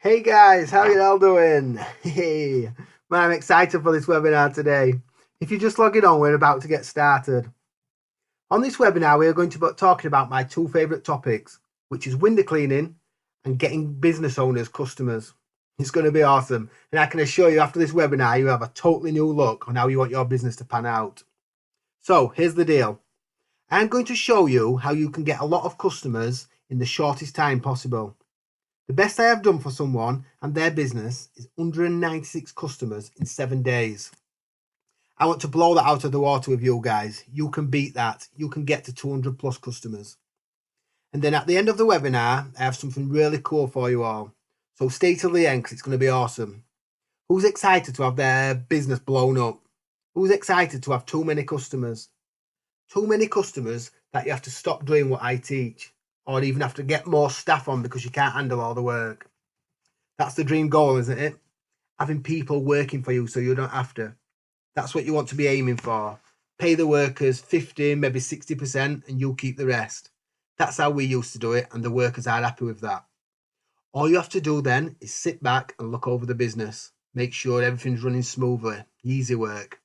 Hey guys, how you all doing? Hey, man, I'm excited for this webinar today. If you're just logging on, we're about to get started. On this webinar, we are going to be talking about my two favourite topics, which is window cleaning and getting business owners customers. It's going to be awesome. And I can assure you after this webinar, you have a totally new look on how you want your business to pan out. So here's the deal. I'm going to show you how you can get a lot of customers in the shortest time possible. The best I have done for someone and their business is 196 customers in 7 days. I want to blow that out of the water with you guys. You can beat that. You can get to 200 plus customers. And then at the end of the webinar, I have something really cool for you all. So stay till the end because it's going to be awesome. Who's excited to have their business blown up? Who's excited to have too many customers? Too many customers that you have to stop doing what I teach, or even have to get more staff on because you can't handle all the work. That's the dream goal, isn't it? Having people working for you so you don't have to. That's what you want to be aiming for. Pay the workers 50, maybe 60%, and you keep the rest. That's how we used to do it, and the workers are happy with that. All you have to do then is sit back and look over the business. Make sure everything's running smoothly. Easy work.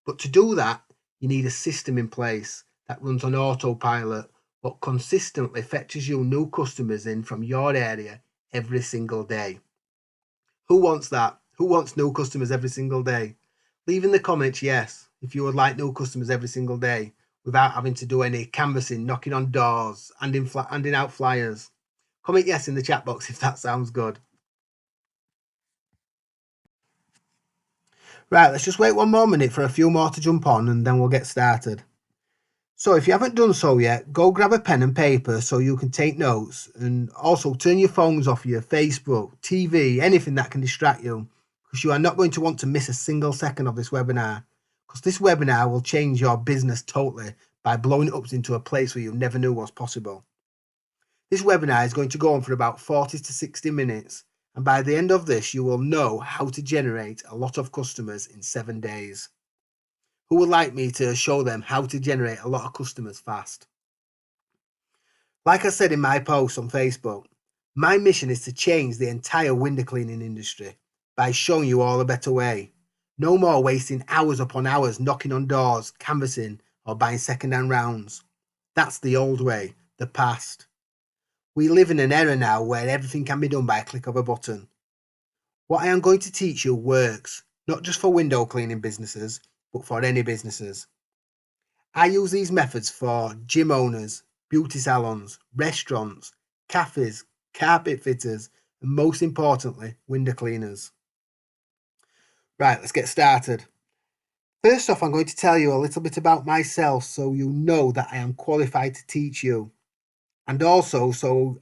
But to do that, you need a system in place that runs on autopilot, but consistently fetches you new customers in from your area every single day. Who wants that? Who wants new customers every single day? Leave in the comments yes, if you would like new customers every single day without having to do any canvassing, knocking on doors, handing out flyers. Comment yes in the chat box if that sounds good. Right, let's just wait 1 more minute for a few more to jump on and then we'll get started. So if you haven't done so yet, go grab a pen and paper so you can take notes, and also turn your phones off your Facebook, TV, anything that can distract you, because you are not going to want to miss a single second of this webinar, because this webinar will change your business totally by blowing it up into a place where you never knew was possible. This webinar is going to go on for about 40 to 60 minutes, and by the end of this, you will know how to generate a lot of customers in 7 days. Who would like me to show them how to generate a lot of customers fast? Like I said in my post on Facebook, my mission is to change the entire window cleaning industry by showing you all a better way. No more wasting hours upon hours knocking on doors, canvassing, or buying second-hand rounds. That's the old way, the past. We live in an era now where everything can be done by a click of a button. What I am going to teach you works, not just for window cleaning businesses, but for any businesses. I use these methods for gym owners, beauty salons, restaurants, cafes, carpet fitters, and most importantly, window cleaners. Right, let's get started. First off, I'm going to tell you a little bit about myself so you know that I am qualified to teach you. And also, to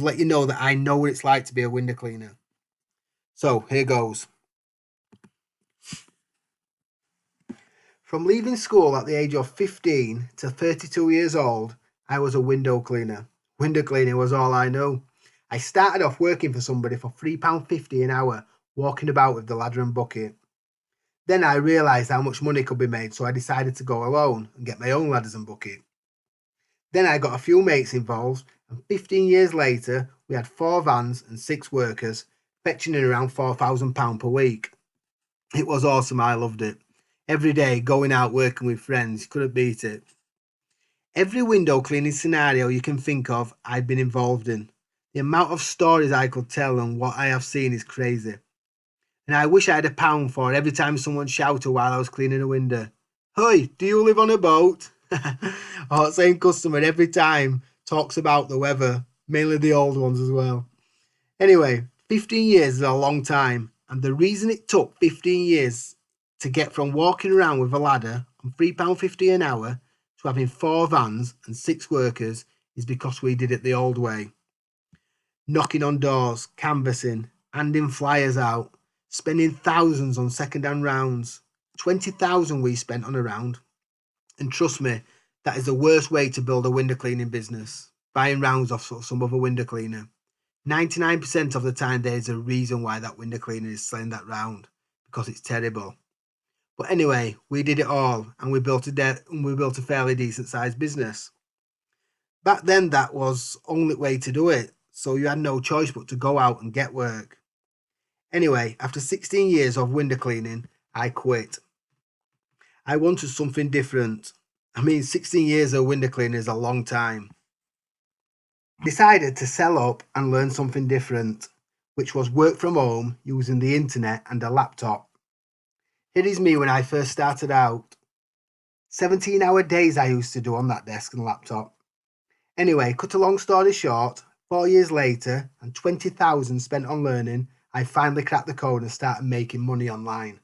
let you know that I know what it's like to be a window cleaner. So here goes. From leaving school at the age of 15 to 32 years old, I was a window cleaner. Window cleaning was all I knew. I started off working for somebody for £3.50 an hour, walking about with the ladder and bucket. Then I realised how much money could be made, so I decided to go alone and get my own ladders and bucket. Then I got a few mates involved, and 15 years later, we had 4 vans and 6 workers, fetching in around £4,000 per week. It was awesome, I loved it. Every day, going out working with friends, couldn't beat it. Every window cleaning scenario you can think of, I've been involved in. The amount of stories I could tell and what I have seen is crazy. And I wish I had £1 for every time someone shouted while I was cleaning a window. "Hey, do you live on a boat?" Or same customer every time talks about the weather, mainly the old ones as well. Anyway, 15 years is a long time, and the reason it took 15 years to get from walking around with a ladder on £3.50 an hour to having 4 vans and 6 workers is because we did it the old way. Knocking on doors, canvassing, handing flyers out, spending thousands on second-hand rounds. 20,000 we spent on a round. And trust me, that is the worst way to build a window cleaning business, buying rounds off some other window cleaner. 99% of the time there is a reason why that window cleaner is selling that round, because it's terrible. But anyway, we did it all, and we built a fairly decent sized business. Back then, that was the only way to do it. so you had no choice but to go out and get work. Anyway, after 16 years of window cleaning, I quit. I wanted something different. 16 years of window cleaning is a long time. Decided to sell up and learn something different, which was work from home using the internet and a laptop. Here is me when I first started out. 17-hour days I used to do on that desk and laptop. Anyway, cut a long story short, 4 years later and 20,000 spent on learning, I finally cracked the code and started making money online.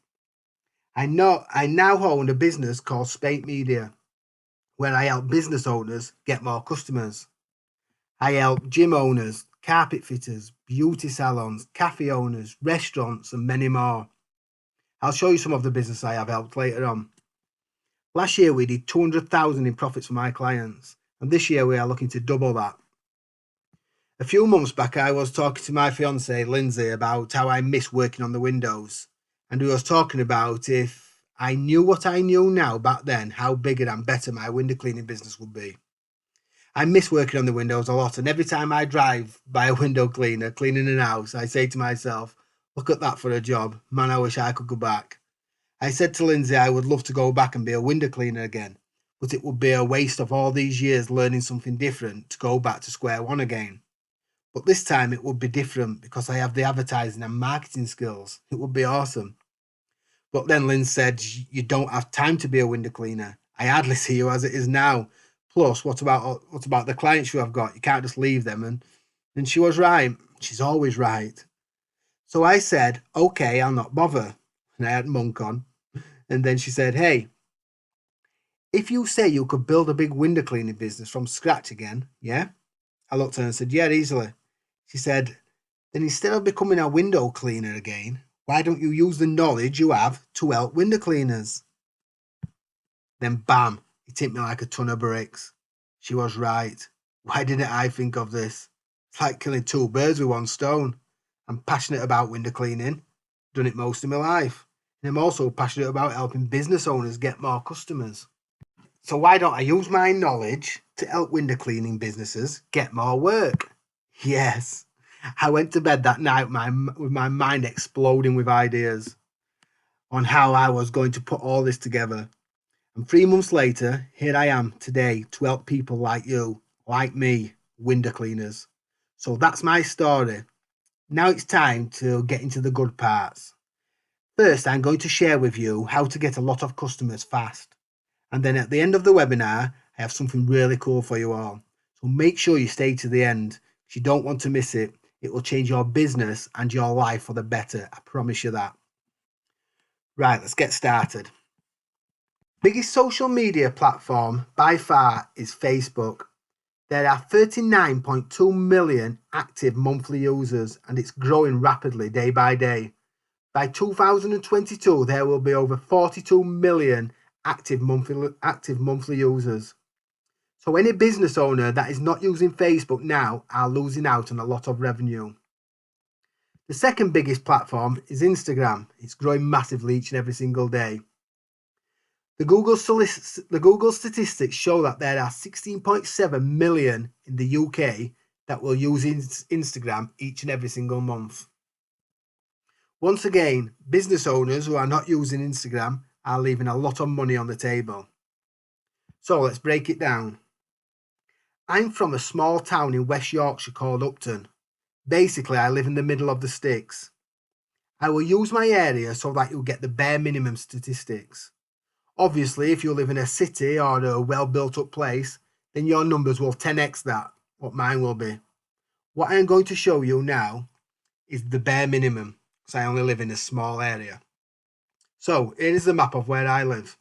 I now own a business called Spate Media, where I help business owners get more customers. I help gym owners, carpet fitters, beauty salons, cafe owners, restaurants, and many more. I'll show you some of the business I have helped later on. Last year we did 200,000 in profits for my clients, and this year we are looking to double that. A few months back I was talking to my fiance Lindsay about how I miss working on the windows, and we was talking about if I knew what I knew now back then, how bigger and better my window cleaning business would be. I miss working on the windows a lot, and every time I drive by a window cleaner cleaning an house, I say to myself, look at that for a job. Man, I wish I could go back. I said to Lindsay I would love to go back and be a window cleaner again, but it would be a waste of all these years learning something different to go back to square one again. But this time it would be different because I have the advertising and marketing skills. It would be awesome. But then Lynn said, you don't have time to be a window cleaner. I hardly see you as it is now. Plus, what about the clients you have got? You can't just leave them. And she was right. She's always right. So I said, okay, I'll not bother. And I had Monk on. And then she said, hey, if you say you could build a big window cleaning business from scratch again, yeah? I looked at her and said, yeah, easily. She said, then instead of becoming a window cleaner again, why don't you use the knowledge you have to help window cleaners? Then bam, it hit me like a ton of bricks. She was right. Why didn't I think of this? It's like killing two birds with one stone. I'm passionate about window cleaning. Done it most of my life. And I'm also passionate about helping business owners get more customers. So why don't I use my knowledge to help window cleaning businesses get more work? Yes. I went to bed that night with my mind exploding with ideas on how I was going to put all this together. And 3 months later, here I am today to help people like you, like me, window cleaners. So that's my story. Now it's time to get into the good parts. First, I'm going to share with you how to get a lot of customers fast. And then at the end of the webinar, I have something really cool for you all. So make sure you stay to the end. If you don't want to miss it, it will change your business and your life for the better. I promise you that. Right, let's get started. Biggest social media platform by far is Facebook. There are 39.2 million active monthly users and it's growing rapidly day by day. By 2022, there will be over 42 million active monthly users. So any business owner that is not using Facebook now are losing out on a lot of revenue. The second biggest platform is Instagram. It's growing massively each and every single day. The Google statistics show that there are 16.7 million in the UK that will use Instagram each and every single month. Once again, business owners who are not using Instagram are leaving a lot of money on the table. So let's break it down. I'm from a small town in West Yorkshire called Upton. Basically, I live in the middle of the sticks. I will use my area so that you'll get the bare minimum statistics. Obviously, if you live in a city or a well-built up place, then your numbers will 10x that, what mine will be. What I'm going to show you now is the bare minimum, because I only live in a small area. So here is the map of where I live.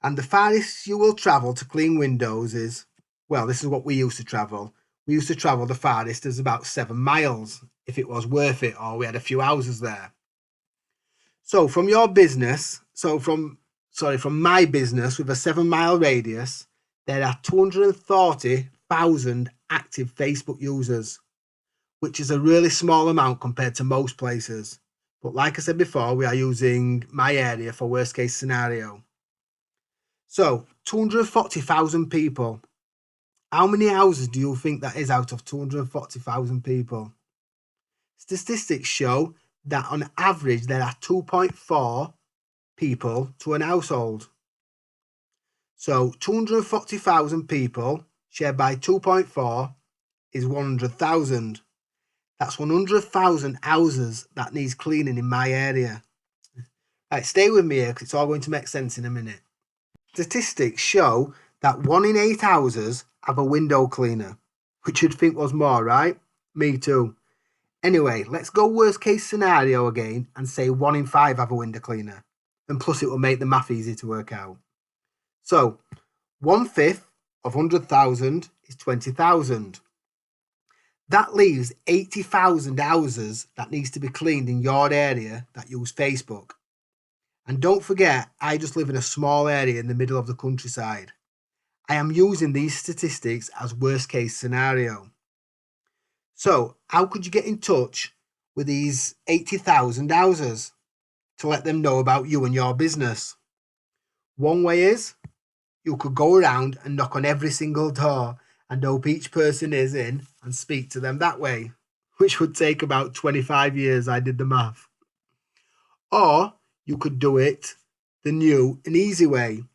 And the farthest you will travel to clean windows is, well, this is what we used to travel. We used to travel the farthest as about 7 miles, if it was worth it, or we had a few houses there. So from your business, from my business with a 7-mile radius, there are 240,000 active Facebook users, which is a really small amount compared to most places. But like I said before, we are using my area for worst case scenario. So 240,000 people. How many houses do you think that is out of 240,000 people? Statistics show that on average there are 2.4 people to an household. So 240,000 people shared by 2.4 is 100,000. That's 100,000 houses that needs cleaning in my area. Right, stay with me here because it's all going to make sense in a minute. Statistics show that 1 in 8 houses have a window cleaner, which you'd think was more, right? Me too. Anyway, let's go worst case scenario again and say 1 in 5 have a window cleaner. And plus it will make the math easy to work out. So 1/5 of 100,000 is 20,000. That leaves 80,000 houses that needs to be cleaned in your area that use Facebook. And don't forget, I just live in a small area in the middle of the countryside. I am using these statistics as worst case scenario. So how could you get in touch with these 80,000 houses to let them know about you and your business? One way is you could go around and knock on every single door and hope each person is in and speak to them that way, which would take about 25 years. I did the math. Or you could do it the new and easy way.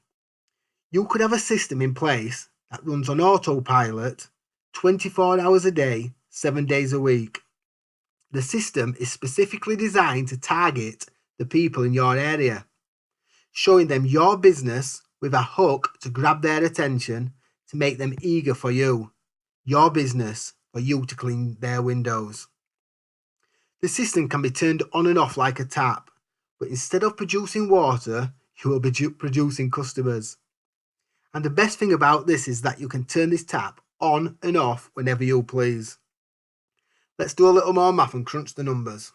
You could have a system in place that runs on autopilot 24 hours a day, 7 days a week. The system is specifically designed to target the people in your area, showing them your business with a hook to grab their attention, to make them eager for you, your business, for you to clean their windows. The system can be turned on and off like a tap, but instead of producing water, you will be producing customers. And the best thing about this is that you can turn this tap on and off whenever you please. Let's do a little more math and crunch the numbers.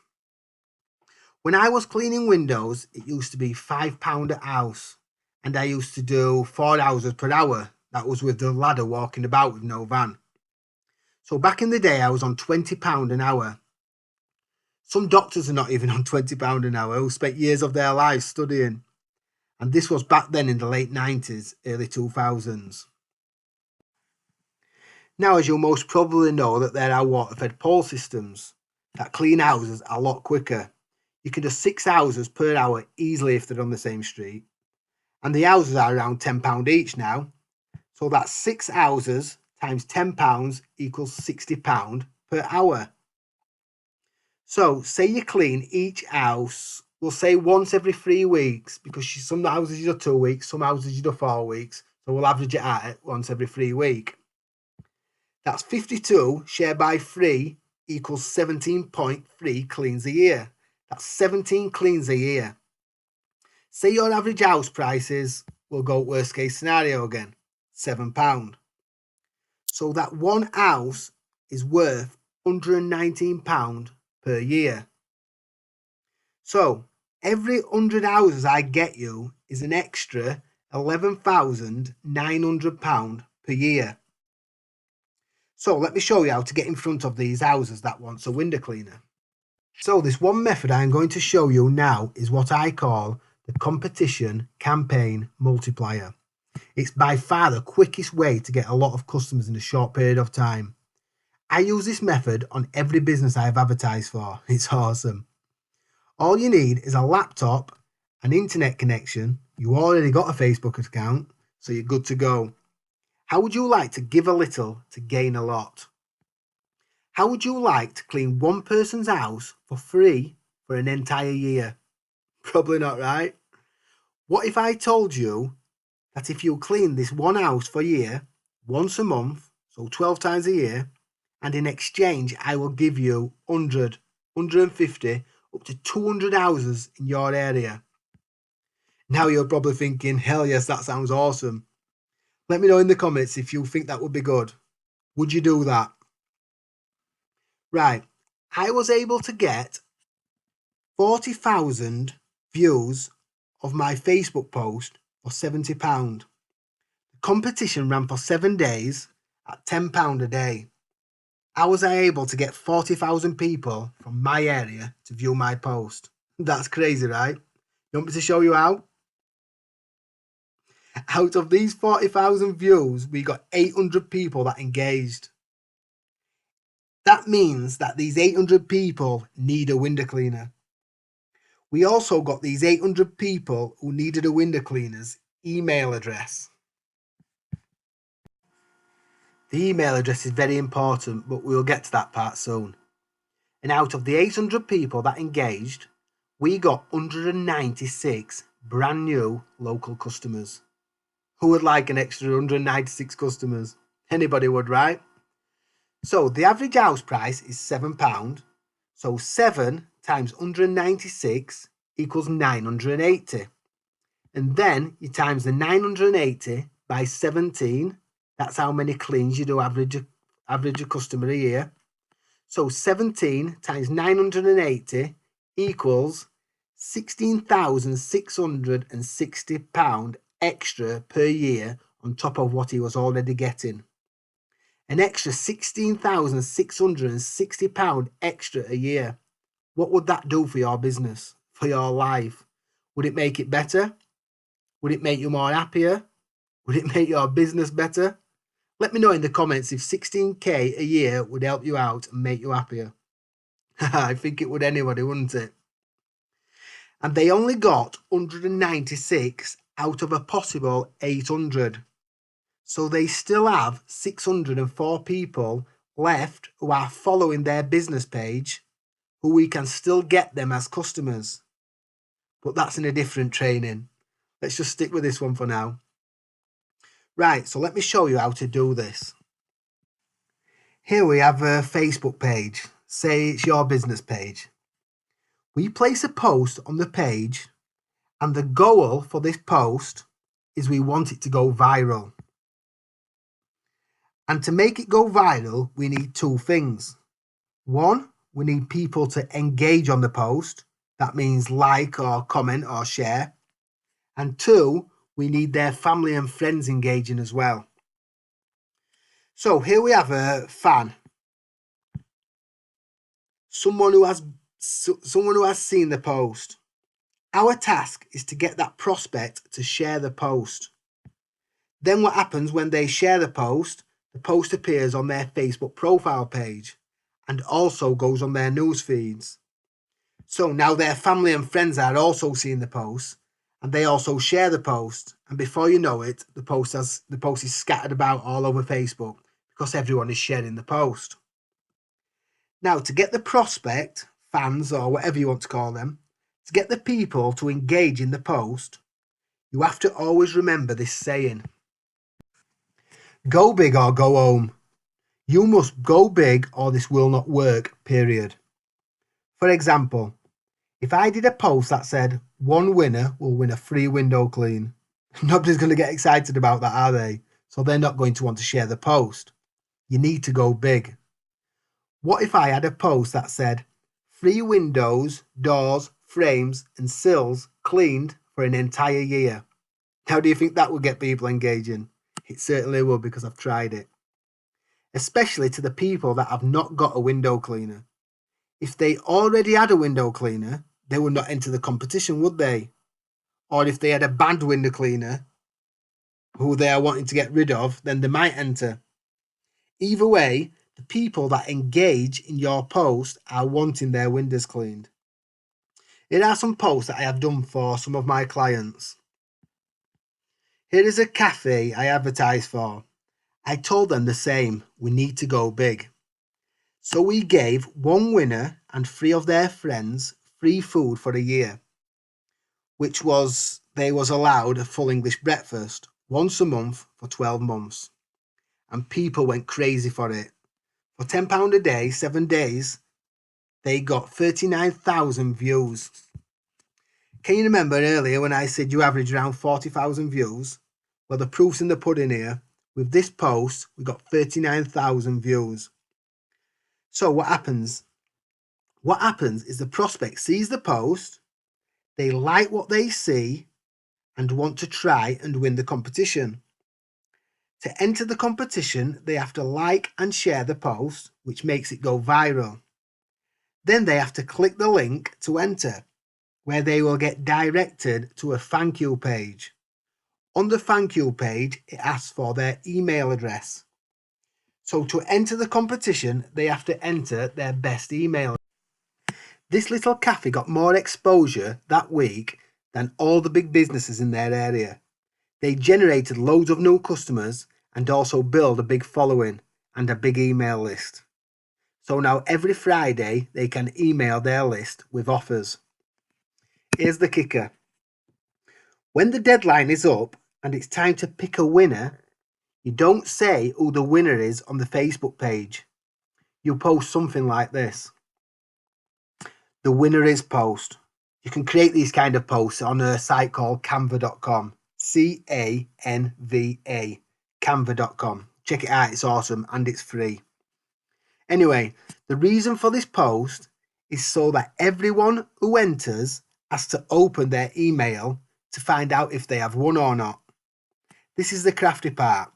When I was cleaning windows, it used to be £5 a house, and I used to do 4 houses per hour. That was with the ladder walking about with no van. So back in the day, I was on £20 an hour. Some doctors are not even on £20 an hour who spent years of their lives studying. And this was back then in the late 90s, early 2000s. Now, as you'll most probably know, that there are water-fed pole systems that clean houses a lot quicker. You can do 6 houses per hour easily if they're on the same street. And the houses are around £10 each now. So that's 6 houses times £10 equals £60 per hour. So say you clean each house, we'll say once every 3 weeks, because some houses you do 2 weeks, some houses you do 4 weeks. So we'll average it at once every 3 weeks. That's 52 shared by 3 equals 17.3 cleans a year. That's 17 cleans a year. Say your average house prices, we'll go worst case scenario again, £7. So that one house is worth £119 per year. So every 100 houses I get you is an extra £11,900 per year. So let me show you how to get in front of these houses that wants a window cleaner. So this one method I'm going to show you now is what I call the competition campaign multiplier. It's by far the quickest way to get a lot of customers in a short period of time. I use this method on every business I have advertised for. It's awesome. All you need is a laptop, an internet connection. You already got a Facebook account, so you're good to go. How would you like to give a little to gain a lot? How would you like to clean one person's house for free for an entire year? Probably not, right? What if I told you that if you clean this one house for a year, once a month, so 12 times a year, and in exchange I will give you 100, 150, up to 200 houses in your area? Now you're probably thinking, hell yes, that sounds awesome. Let me know in the comments if you think that would be good. Would you do that? Right, I was able to get 40,000 views of my Facebook post for £70. The competition ran for 7 days at £10 a day. How was I able to get 40,000 people from my area to view my post? That's crazy, right? You want me to show you how? Out of these 40,000 views, we got 800 people that engaged. That means that these 800 people need a window cleaner. We also got these 800 people who needed a window cleaner's email address. The email address is very important, but we'll get to that part soon. And out of the 800 people that engaged, we got 196 brand new local customers. Who would like an extra 196 customers? Anybody would, right? So the average house price is £7. So 7 times 196 equals 980. And then you times the 980 by 17. That's how many cleans you do average a customer a year. So 17 times 980 equals £16,660 extra per year on top of what he was already getting. An extra £16,660 extra a year. What would that do for your business, for your life? Would it make it better? Would it make you more happier? Would it make your business better? Let me know in the comments if 16k a year would help you out and make you happier. I think it would anybody, wouldn't it? And they only got 196 out of a possible 800. So they still have 604 people left who are following their business page, who we can still get them as customers. But that's in a different training. Let's just stick with this one for now. Right, so let me show you how to do this. Here we have a Facebook page. Say it's your business page. We place a post on the page, and the goal for this post is we want it to go viral. And to make it go viral, we need two things. One, we need people to engage on the post. That means like or comment or share. And two, we need their family and friends engaging as well. So here we have a fan. Someone who has seen the post. Our task is to get that prospect to share the post. Then what happens when they share the post appears on their Facebook profile page and also goes on their news feeds. So now their family and friends are also seeing the post, and they also share the post. And before you know it, the post is scattered about all over Facebook because everyone is sharing the post. Now, to get the prospect, fans or whatever you want to call them, to get the people to engage in the post, you have to always remember this saying. Go big or go home. You must go big or this will not work, period. For example, if I did a post that said, one winner will win a free window clean, nobody's going to get excited about that, are they? So they're not going to want to share the post. You need to go big. What if I had a post that said, free windows, doors, frames and sills cleaned for an entire year? How do you think that would get people engaging? It certainly will, because I've tried it. Especially to the people that have not got a window cleaner. If they already had a window cleaner, they would not enter the competition, would they? Or if they had a bad window cleaner who they are wanting to get rid of, then they might enter. Either way, the people that engage in your post are wanting their windows cleaned. Here are some posts that I have done for some of my clients. Here is a cafe I advertised for. I told them the same, we need to go big. So we gave one winner and 3 of their friends free food for a year, which was they was allowed a full English breakfast once a month for 12 months. And people went crazy for it. For £10 a day, 7 days, they got 39,000 views. Can you remember earlier when I said you average around 40,000 views? Well, the proof's in the pudding here. With this post, we got 39,000 views. So what happens? What happens is the prospect sees the post, they like what they see and want to try and win the competition. To enter the competition, they have to like and share the post, which makes it go viral. Then they have to click the link to enter, where they will get directed to a thank you page. On the thank you page, it asks for their email address. So to enter the competition, they have to enter their best email. This little cafe got more exposure that week than all the big businesses in their area. They generated loads of new customers and also built a big following and a big email list. So now every Friday they can email their list with offers. Here's the kicker. When the deadline is up and it's time to pick a winner, you don't say who the winner is on the Facebook page. You post something like this. The winner is post. You can create these kind of posts on a site called canva.com. C-A-N-V-A. Canva.com. Check it out, it's awesome and it's free. Anyway, the reason for this post is so that everyone who enters has to open their email to find out if they have won or not. This is the crafty part.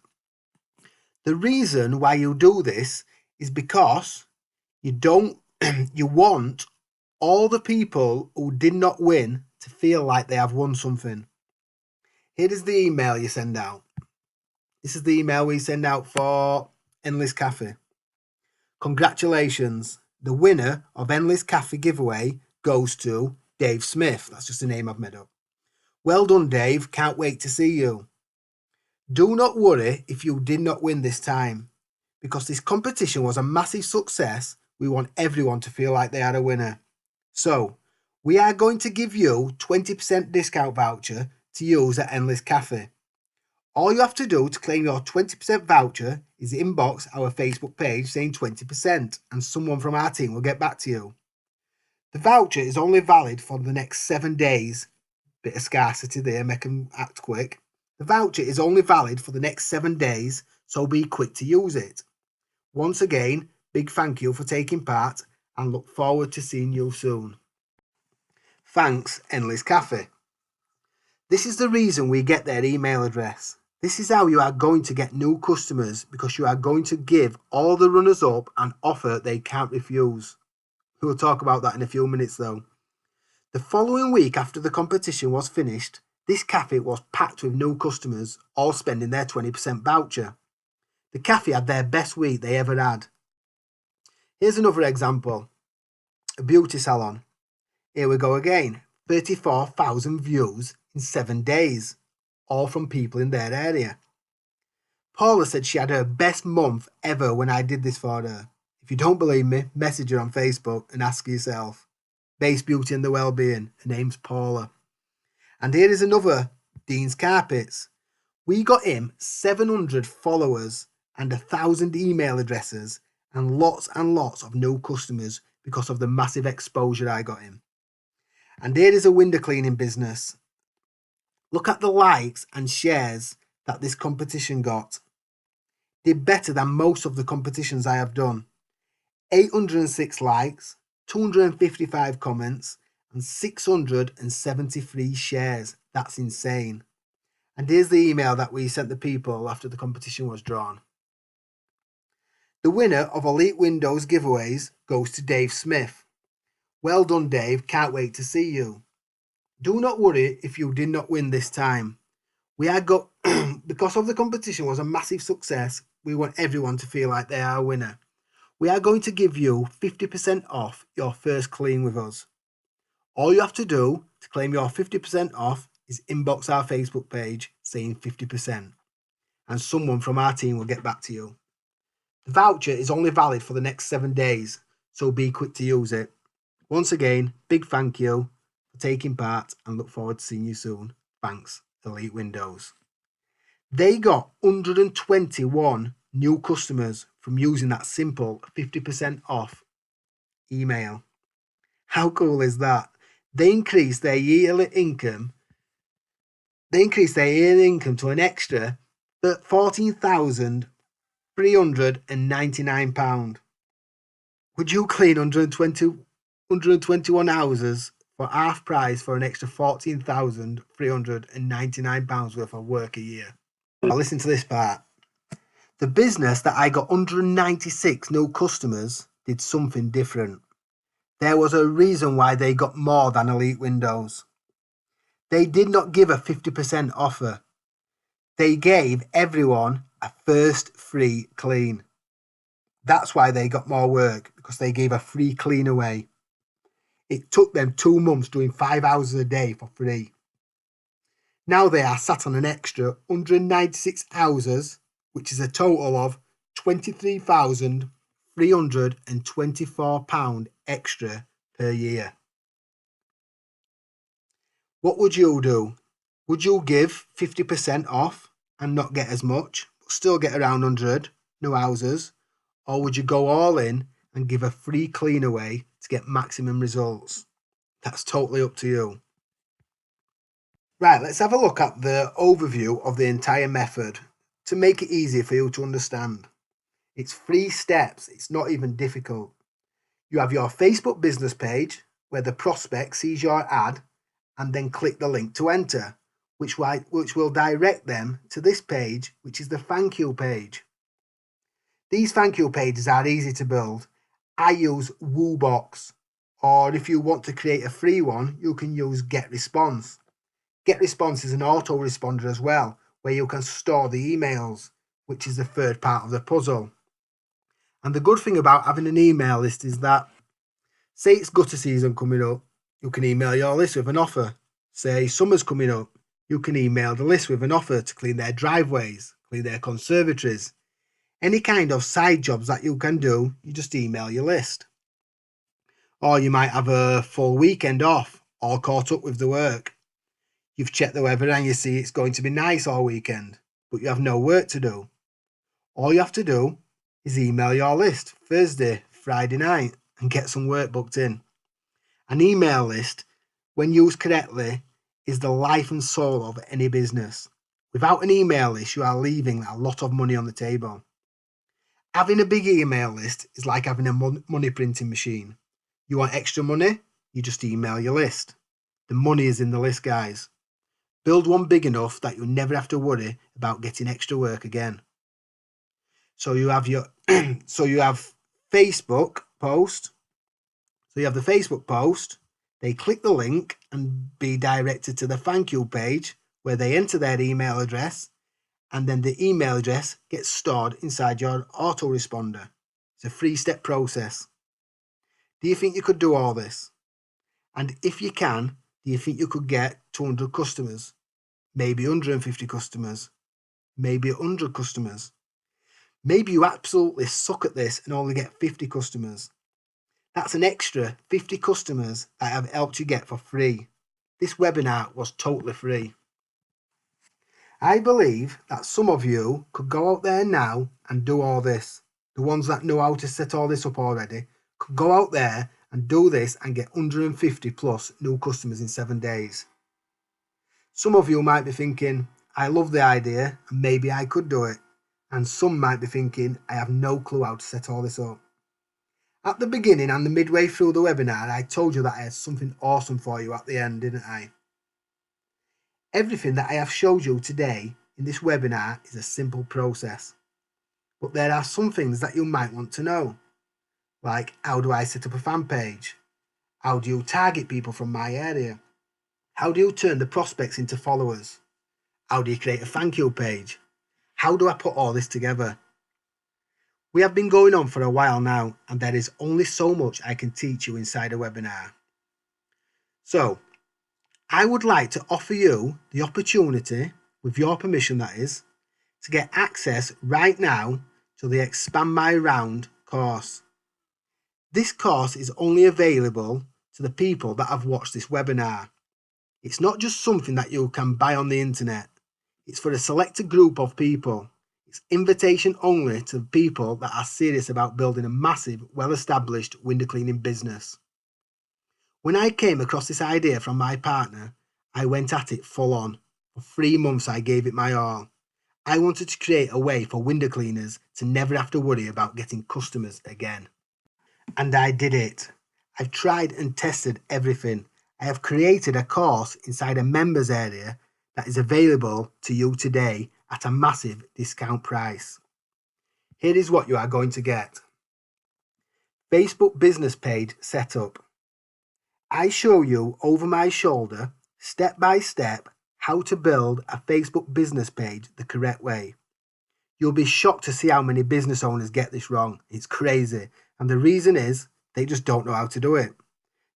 The reason why you do this is because you want all the people who did not win to feel like they have won something. Here is the email you send out. This is the email we send out for Endless Cafe. Congratulations. The winner of Endless Cafe giveaway goes to Dave Smith. That's just a name I've made up. Well done, Dave. Can't wait to see you. Do not worry if you did not win this time. Because this competition was a massive success, we want everyone to feel like they are a winner. So, we are going to give you 20% discount voucher to use at Endless Cafe. All you have to do to claim your 20% voucher is inbox our Facebook page saying 20% and someone from our team will get back to you. The voucher is only valid for the next 7 days. Bit of scarcity there, make them act quick. The voucher is only valid for the next 7 days, so be quick to use it. Once again, big thank you for taking part and look forward to seeing you soon. Thanks, Endless Cafe. This is the reason we get their email address. This is how you are going to get new customers because you are going to give all the runners up an offer they can't refuse. We'll talk about that in a few minutes though. The following week after the competition was finished, this cafe was packed with new customers, all spending their 20% voucher. The cafe had their best week they ever had. Here's another example. A beauty salon. Here we go again. 34,000 views in 7 days, all from people in their area. Paula said she had her best month ever when I did this for her. If you don't believe me, message her on Facebook and ask yourself. Base Beauty and the Wellbeing. Her name's Paula. And here is another, Dean's Carpets. We got him 700 followers and 1,000 email addresses and lots of new customers because of the massive exposure I got him. And here is a window cleaning business. Look at the likes and shares that this competition got. Did better than most of the competitions I have done. 806 likes, 255 comments, and 673 shares. That's insane. And here's the email that we sent the people after the competition was drawn. The winner of Elite Windows giveaways goes to Dave Smith. Well done, Dave. Can't wait to see you. Do not worry if you did not win this time. Because of the competition was a massive success, we want everyone to feel like they are a winner. We are going to give you 50% off your first clean with us. All you have to do to claim your 50% off is inbox our Facebook page saying 50%, and someone from our team will get back to you. The voucher is only valid for the next 7 days, so be quick to use it. Once again, big thank you for taking part and look forward to seeing you soon. Thanks, Elite Windows. They got 121 new customers from using that simple 50% off email. How cool is that? They increased their yearly income. To an extra £14,399. Would you clean 121 houses for half price for an extra £14,399 worth of work a year? Now listen to this part. The business that I got 196 new customers did something different. There was a reason why they got more than Elite Windows. They did not give a 50% offer. They gave everyone a first free clean. That's why they got more work, because they gave a free clean away. It took them 2 months doing 5 hours a day for free. Now they are sat on an extra 196 houses, which is a total of £23,324 extra per year. What would you do? Would you give 50% off and not get as much, but still get around 100 new houses? Or would you go all in and give a free clean away to get maximum results? That's totally up to you. Right, let's have a look at the overview of the entire method to make it easier for you to understand. It's 3 steps, it's not even difficult. You have your Facebook business page where the prospect sees your ad and then click the link to enter, which will direct them to this page, which is the thank you page. These thank you pages are easy to build. I use Woobox, or if you want to create a free one, you can use GetResponse. GetResponse is an autoresponder as well, where you can store the emails, which is the third part of the puzzle. And the good thing about having an email list is that, say it's gutter season coming up, you can email your list with an offer. Say summer's coming up, you can email the list with an offer to clean their driveways, clean their conservatories. Any kind of side jobs that you can do, you just email your list. Or you might have a full weekend off, all caught up with the work. You've checked the weather and you see it's going to be nice all weekend, but you have no work to do. All you have to do is email your list Thursday, Friday night and get some work booked in. An email list, when used correctly, is the life and soul of any business. Without an email list, you are leaving a lot of money on the table. Having a big email list is like having a money printing machine. You want extra money? You just email your list. The money is in the list, guys. Build one big enough that you never have to worry about getting extra work again. So you have your Facebook post. So you have the Facebook post. They click the link and be directed to the thank you page where they enter their email address, and then the email address gets stored inside your autoresponder. It's a 3-step process. Do you think you could do all this? And if you can, do you think you could get 200 customers? Maybe 150 customers? Maybe 100 customers? Maybe you absolutely suck at this and only get 50 customers. That's an extra 50 customers that I've helped you get for free. This webinar was totally free. I believe that some of you could go out there now and do all this. The ones that know how to set all this up already could go out there and do this and get 150 plus new customers in 7 days. Some of you might be thinking, I love the idea and maybe I could do it. And some might be thinking, I have no clue how to set all this up. At the beginning and the midway through the webinar, I told you that I had something awesome for you at the end, didn't I? Everything that I have showed you today in this webinar is a simple process. But there are some things that you might want to know. Like, how do I set up a fan page? How do you target people from my area? How do you turn the prospects into followers? How do you create a thank you page? How do I put all this together? We have been going on for a while now, and there is only so much I can teach you inside a webinar. So, I would like to offer you the opportunity, with your permission that is, to get access right now to the Expand My Round course. This course is only available to the people that have watched this webinar. It's not just something that you can buy on the internet. It's for a selected group of people. It's invitation only to people that are serious about building a massive, well-established window cleaning business. When I came across this idea from my partner, I went at it full on. For 3 months I gave it my all. I wanted to create a way for window cleaners to never have to worry about getting customers again. And I did it. I've tried and tested everything. I have created a course inside a members area that is available to you today at a massive discount price. Here is what you are going to get. Facebook business page setup. I show you over my shoulder, step by step, how to build a Facebook business page the correct way. You'll be shocked to see how many business owners get this wrong. It's crazy. And the reason is they just don't know how to do it.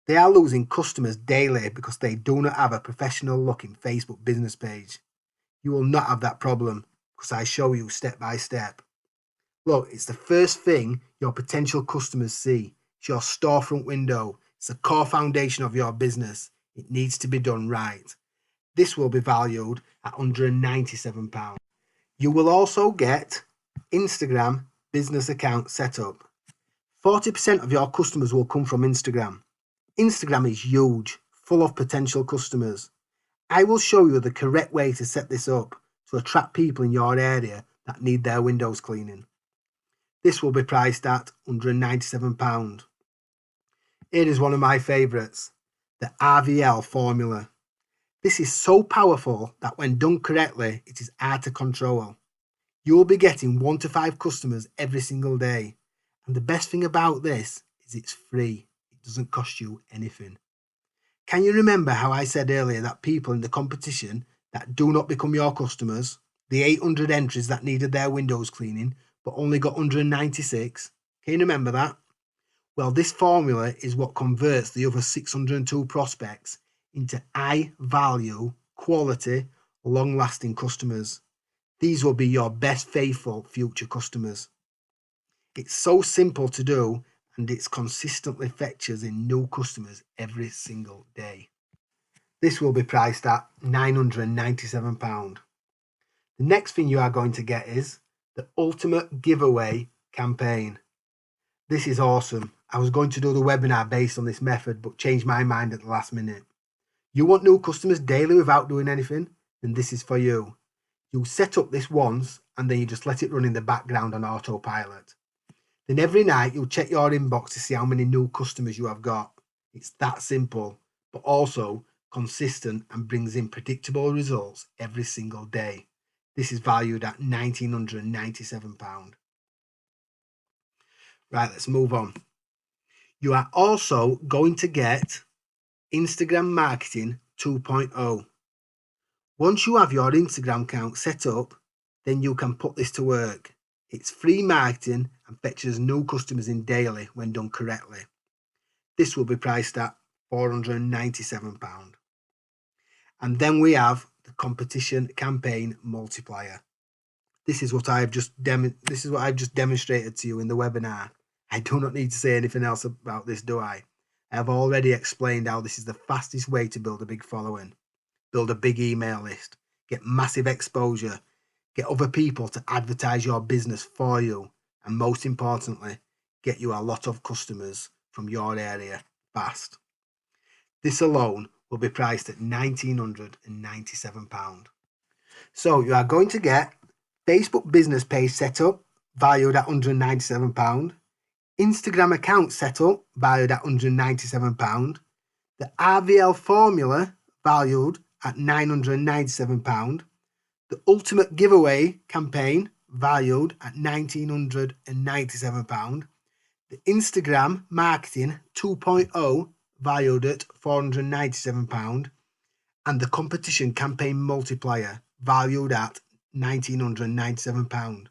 They are losing customers daily because they do not have a professional looking Facebook business page. You will not have that problem because I show you step by step. Look, it's the first thing your potential customers see. It's your storefront window. It's the core foundation of your business. It needs to be done right. This will be valued at £197. You will also get Instagram business account setup. 40% of your customers will come from Instagram. Instagram is huge, full of potential customers. I will show you the correct way to set this up to attract people in your area that need their windows cleaning. This will be priced at £197. It is one of my favourites, the RVL formula. This is so powerful that when done correctly, it is hard to control. You will be getting 1 to 5 customers every single day. And the best thing about this is it's free. It doesn't cost you anything. Can you remember how I said earlier that people in the competition that do not become your customers, the 800 entries that needed their windows cleaning but only got 196? Can you remember that? Well, this formula is what converts the other 602 prospects into high value, quality, long-lasting customers. These will be your best faithful future customers. It's so simple to do and it's consistently fetches in new customers every single day. This will be priced at £997. The next thing you are going to get is the ultimate giveaway campaign. This is awesome. I was going to do the webinar based on this method but changed my mind at the last minute. You want new customers daily without doing anything? Then this is for you. You set up this once and then you just let it run in the background on autopilot. Then every night you'll check your inbox to see how many new customers you have got. It's that simple, but also consistent and brings in predictable results every single day. This is valued at £1,997. Right, let's move on. You are also going to get Instagram Marketing 2.0. Once you have your Instagram account set up, then you can put this to work. It's free marketing and fetches new customers in daily when done correctly. This will be priced at £497. And then we have the competition campaign multiplier. This is what I've just demonstrated to you in the webinar. I do not need to say anything else about this, do I? I have already explained how this is the fastest way to build a big following, build a big email list, get massive exposure, get other people to advertise your business for you, and most importantly, get you a lot of customers from your area fast. This alone will be priced at £1,997. So you are going to get Facebook business page setup valued at £197, Instagram account setup valued at £197, the RVL formula valued at £997, the ultimate giveaway campaign valued at £1,997, the Instagram marketing 2.0 valued at £497, and the competition campaign multiplier valued at £1,997,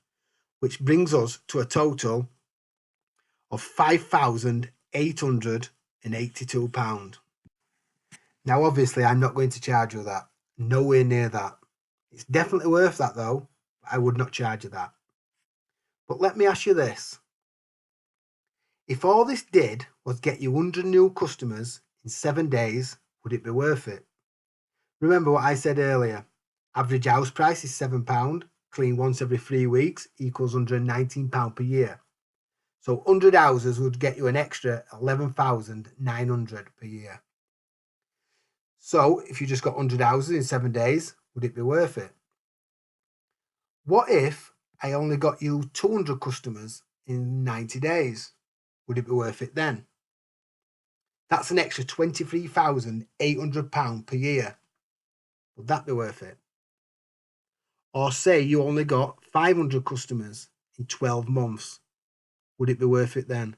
which brings us to a total of £5,882. Now, obviously, I'm not going to charge you that. Nowhere near that. It's definitely worth that though. I would not charge you that. But let me ask you this. If all this did was get you 100 new customers in 7 days, would it be worth it? Remember what I said earlier. Average house price is £7. Clean once every 3 weeks equals £119 per year. So 100 houses would get you an extra £11,900 per year. So if you just got 100 houses in 7 days, would it be worth it? What if I only got you 200 customers in 90 days? Would it be worth it then? That's an extra £23,800 per year. Would that be worth it? Or say you only got 500 customers in 12 months. Would it be worth it then?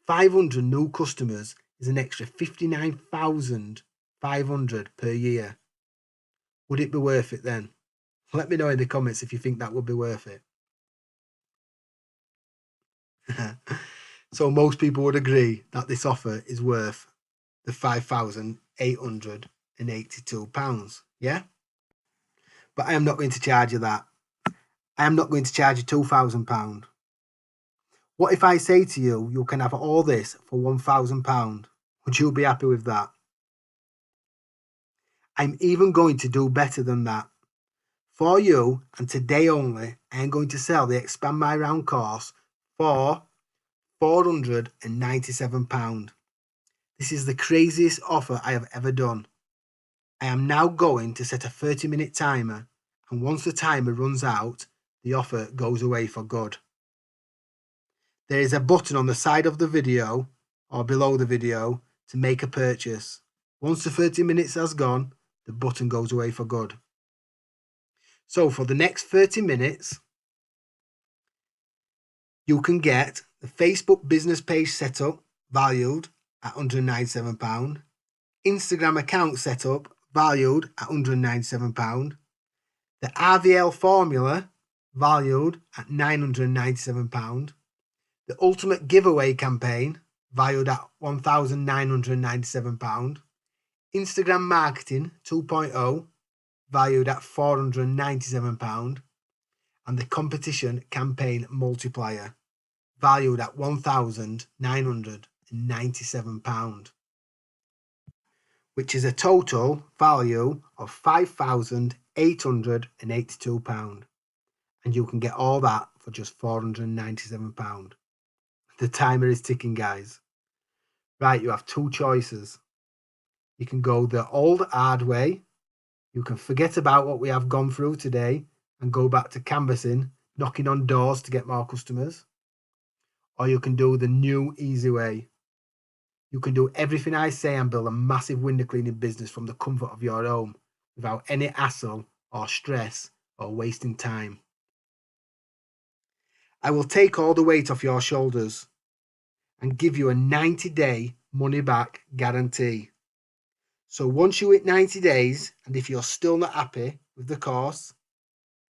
500 new customers is an extra £59,500 per year. Would it be worth it then? Let me know in the comments if you think that would be worth it. So most people would agree that this offer is worth the £5,882, yeah? But I am not going to charge you that. I am not going to charge you £2,000. What if I say to you, you can have all this for £1,000? Would you be happy with that? I'm even going to do better than that. For you, and today only, I am going to sell the Expand My Round course for £497. This is the craziest offer I have ever done. I am now going to set a 30-minute timer, and once the timer runs out, the offer goes away for good. There is a button on the side of the video or below the video to make a purchase. Once the 30 minutes has gone, the button goes away for good. So for the next 30 minutes, you can get the Facebook business page setup valued at £197, Instagram account setup valued at £197, the RVL formula valued at £997, the ultimate giveaway campaign valued at £1,997, Instagram marketing 2.0 valued at £497, and the competition campaign multiplier valued at £1,997, which is a total value of £5,882. And you can get all that for just £497. The timer is ticking, guys. Right, you have two choices. You can go the old hard way. You can forget about what we have gone through today and go back to canvassing, knocking on doors to get more customers. Or you can do the new easy way. You can do everything I say and build a massive window cleaning business from the comfort of your home without any hassle or stress or wasting time. I will take all the weight off your shoulders and give you a 90-day money-back guarantee. So once you hit 90 days, and if you're still not happy with the course,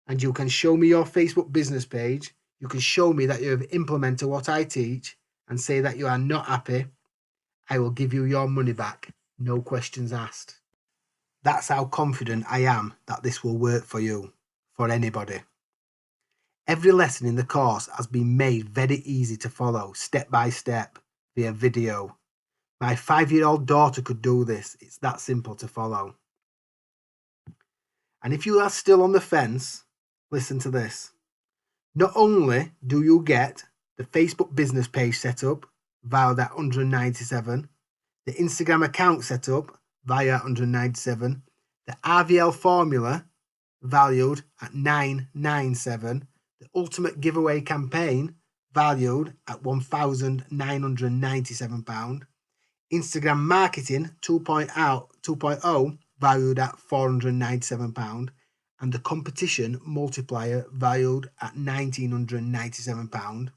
and you can show me your Facebook business page, you can show me that you have implemented what I teach and say that you are not happy, I will give you your money back, no questions asked. That's how confident I am that this will work for you, for anybody. Every lesson in the course has been made very easy to follow, step by step, via video. My 5-year-old daughter could do this. It's that simple to follow. And if you are still on the fence, listen to this. Not only do you get the Facebook business page set up valued at £197, the Instagram account set up via £197, the RVL formula valued at £997, the ultimate giveaway campaign valued at £1,997, Instagram marketing 2.0 valued at £497, and the competition multiplier valued at £1,997.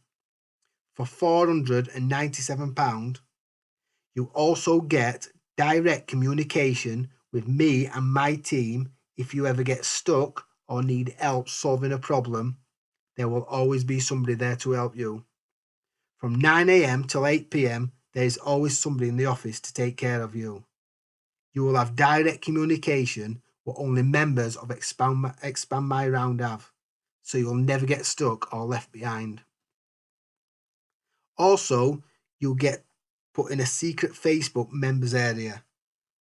For £497, you also get direct communication with me and my team. If you ever get stuck or need help solving a problem, there will always be somebody there to help you. From 9 a.m. till 8 p.m, there is always somebody in the office to take care of you. You will have direct communication what only members of Expand My Round have, so you'll never get stuck or left behind. Also, you'll get put in a secret Facebook members area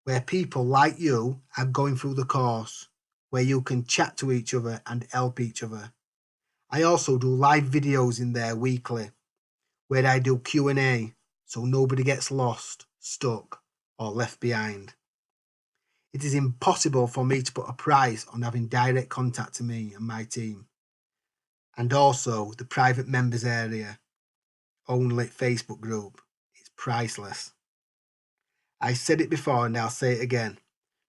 where people like you are going through the course, where you can chat to each other and help each other. I also do live videos in there weekly where I do Q&A so nobody gets lost, stuck or left behind. It is impossible for me to put a price on having direct contact to me and my team. And also the private members area, only Facebook group, it's priceless. I said it before and I'll say it again.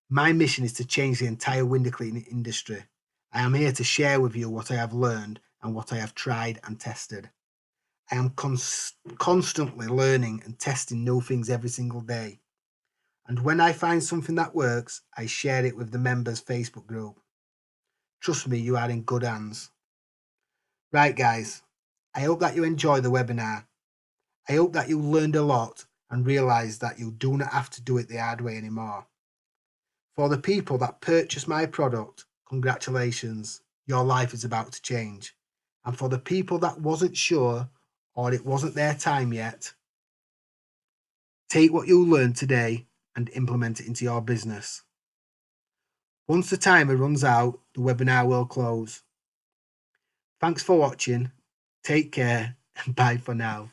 My mission is to change the entire window cleaning industry. I am here to share with you what I have learned and what I have tried and tested. I am constantly learning and testing new things every single day. And when I find something that works, I share it with the members' Facebook group. Trust me, you are in good hands. Right, guys, I hope that you enjoy the webinar. I hope that you learned a lot and realised that you do not have to do it the hard way anymore. For the people that purchase my product, congratulations, your life is about to change. And for the people that wasn't sure or it wasn't their time yet, take what you learned today and implement it into your business. Once the timer runs out, the webinar will close. Thanks for watching, take care, and bye for now.